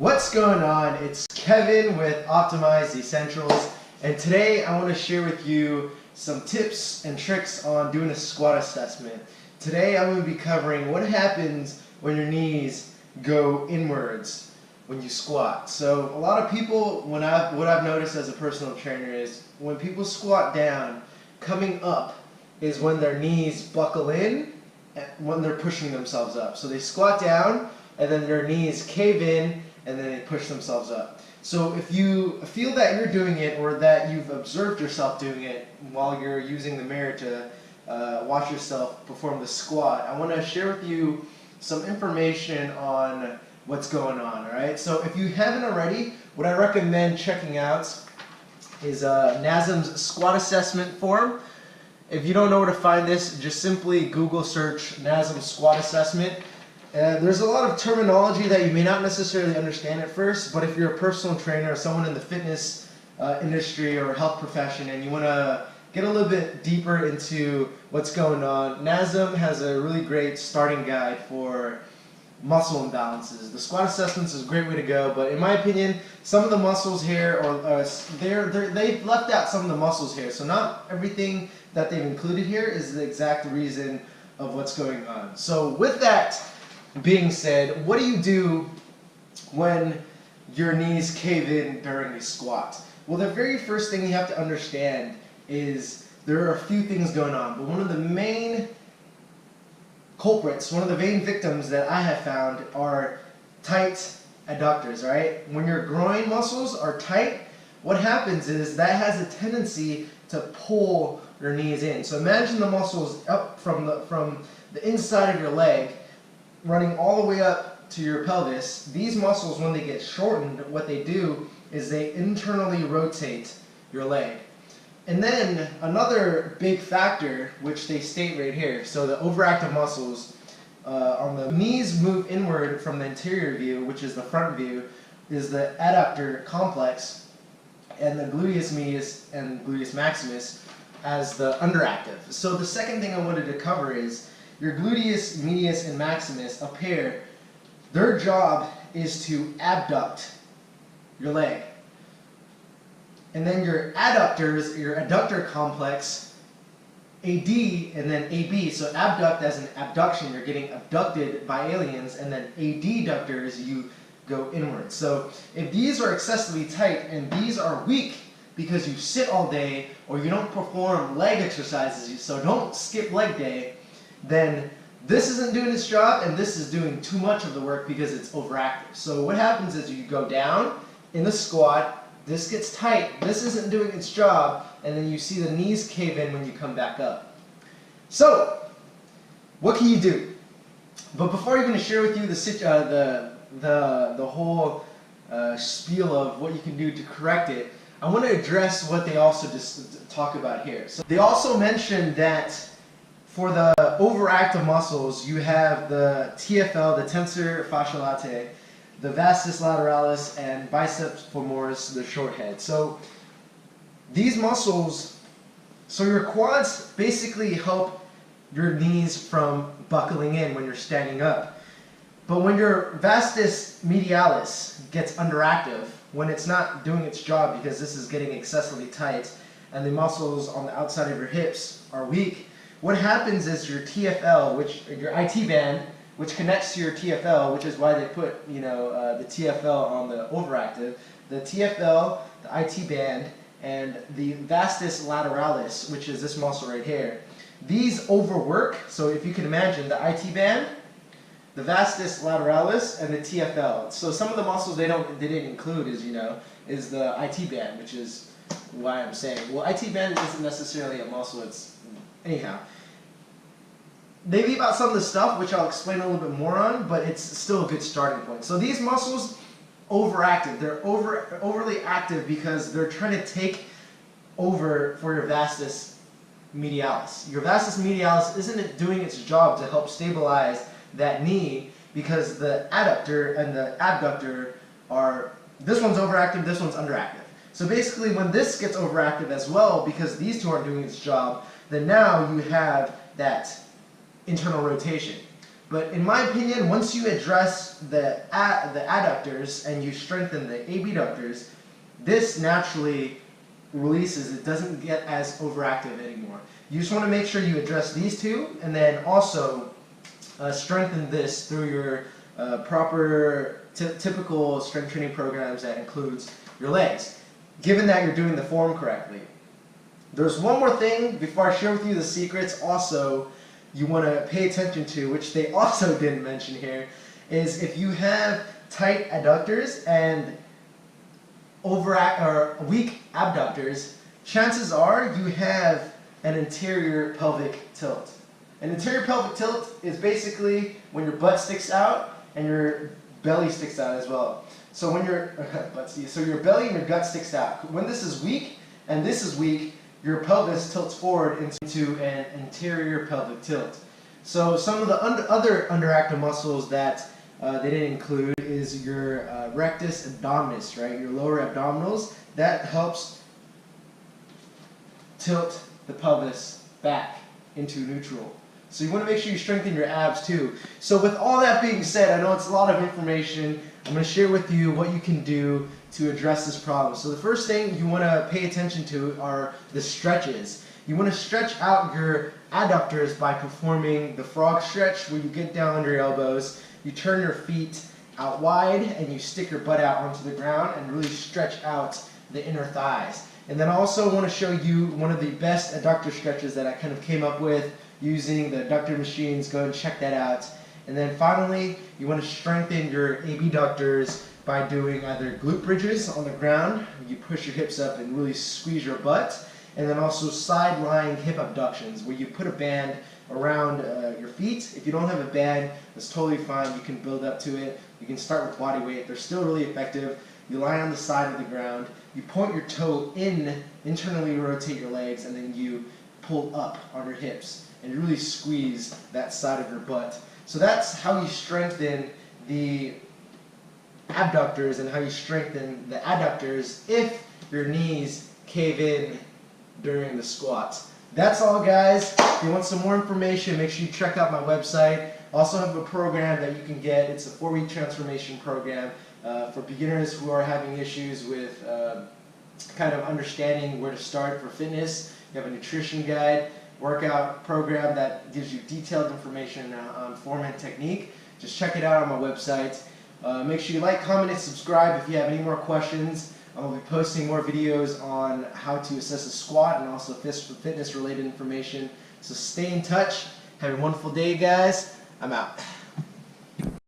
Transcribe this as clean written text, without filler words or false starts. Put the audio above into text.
What's going on? It's Kevin with Optimized Essentials, and today I want to share with you some tips and tricks on doing a squat assessment. Today I'm going to be covering what happens when your knees go inwards when you squat. So a lot of people, what I've noticed as a personal trainer is when people squat down, coming up is when their knees buckle in and when they're pushing themselves up. So they squat down and then their knees cave in and then they push themselves up. So if you feel that you're doing it or that you've observed yourself doing it while you're using the mirror to watch yourself perform the squat, I want to share with you some information on what's going on, alright? So if you haven't already, what I recommend checking out is NASM's squat assessment form. If you don't know where to find this, just simply Google search NASM squat assessment. There's a lot of terminology that you may not necessarily understand at first, but if you're a personal trainer or someone in the fitness industry or health profession and you want to get a little bit deeper into what's going on, NASM has a really great starting guide for muscle imbalances. The squat assessments is a great way to go, but in my opinion, some of the muscles here, they've left out some of the muscles here, so not everything that they've included here is the exact reason of what's going on. So with that being said, what do you do when your knees cave in during a squat? Well, the very first thing you have to understand is there are a few things going on, but one of the main culprits, one of the main victims that I have found are tight adductors, right? When your groin muscles are tight, what happens is that has a tendency to pull your knees in. So imagine the muscles up from the inside of your leg running all the way up to your pelvis. These muscles, when they get shortened, what they do is they internally rotate your leg. And then another big factor, which they state right here, so the overactive muscles on the knees move inward from the anterior view, which is the front view, is the adductor complex, and the gluteus medius and gluteus maximus as the underactive. So the second thing I wanted to cover is your gluteus medius and maximus up here, their job is to abduct your leg. And then your adductors, your adductor complex, AD and then AB. So abduct as an abduction, you're getting abducted by aliens, and then adductors, you go inward. So if these are excessively tight and these are weak because you sit all day or you don't perform leg exercises, so don't skip leg day, then this isn't doing its job and this is doing too much of the work because it's overactive. So what happens is you go down in the squat, this gets tight, this isn't doing its job, and then you see the knees cave in when you come back up. So, what can you do? But before I'm going to share with you the whole spiel of what you can do to correct it, I want to address what they also just talk about here. So they also mentioned that for the overactive muscles, you have the TFL, the tensor fasciae latae, the vastus lateralis, and biceps femoris, the short head. So these muscles, so your quads basically help your knees from buckling in when you're standing up. But when your vastus medialis gets underactive, when it's not doing its job because this is getting excessively tight and the muscles on the outside of your hips are weak, what happens is your TFL, your IT band, which connects to your TFL, which is why they put the TFL on the overactive, the TFL, the IT band, and the vastus lateralis, which is this muscle right here. These overwork, so if you can imagine the IT band, the vastus lateralis, and the TFL. So some of the muscles they didn't include is the IT band, which is why I'm saying, well, IT band isn't necessarily a muscle, it's, anyhow. They leave out some of the stuff, which I'll explain a little bit more on, but it's still a good starting point. So these muscles, overactive. They're overly active because they're trying to take over for your vastus medialis. Your vastus medialis isn't doing its job to help stabilize that knee because the adductor and the abductor are, this one's overactive, this one's underactive. So basically when this gets overactive as well, because these two aren't doing its job, then now you have that internal rotation. But in my opinion, once you address the adductors and you strengthen the abductors, this naturally releases. It doesn't get as overactive anymore. You just want to make sure you address these two, and then also strengthen this through your proper typical strength training programs that includes your legs, given that you're doing the form correctly. There's one more thing before I share with you the secrets also you want to pay attention to, which they also didn't mention here, is if you have tight adductors and weak abductors, chances are you have an anterior pelvic tilt. An anterior pelvic tilt is basically when your butt sticks out and your belly sticks out as well. So when your belly and your gut sticks out. When this is weak and this is weak, your pelvis tilts forward into an anterior pelvic tilt. So some of the other underactive muscles that they didn't include is your rectus abdominis, right? Your lower abdominals. That helps tilt the pelvis back into neutral. So you want to make sure you strengthen your abs too. So with all that being said, I know it's a lot of information. I'm going to share with you what you can do to address this problem. So the first thing you want to pay attention to are the stretches. You want to stretch out your adductors by performing the frog stretch, where you get down under your elbows, you turn your feet out wide, and you stick your butt out onto the ground and really stretch out the inner thighs. And then I also want to show you one of the best adductor stretches that I kind of came up with using the adductor machines. Go and check that out. And then finally, you want to strengthen your abductors by doing either glute bridges on the ground. You push your hips up and really squeeze your butt. And then also sideline hip abductions, where you put a band around your feet. If you don't have a band, that's totally fine. You can build up to it. You can start with body weight. They're still really effective. You lie on the side of the ground. You point your toe in, internally rotate your legs, and then you pull up on your hips and really squeeze that side of your butt. So that's how you strengthen the abductors and how you strengthen the adductors if your knees cave in during the squats. That's all, guys. If you want some more information, make sure you check out my website. I also have a program that you can get. It's a 4-week transformation program for beginners who are having issues with kind of understanding where to start for fitness. You have a nutrition guide, workout program that gives you detailed information on form and technique. Just check it out on my website. Make sure you like, comment, and subscribe if you have any more questions. I will be posting more videos on how to assess a squat and also fitness related information. So stay in touch. Have a wonderful day, guys. I'm out.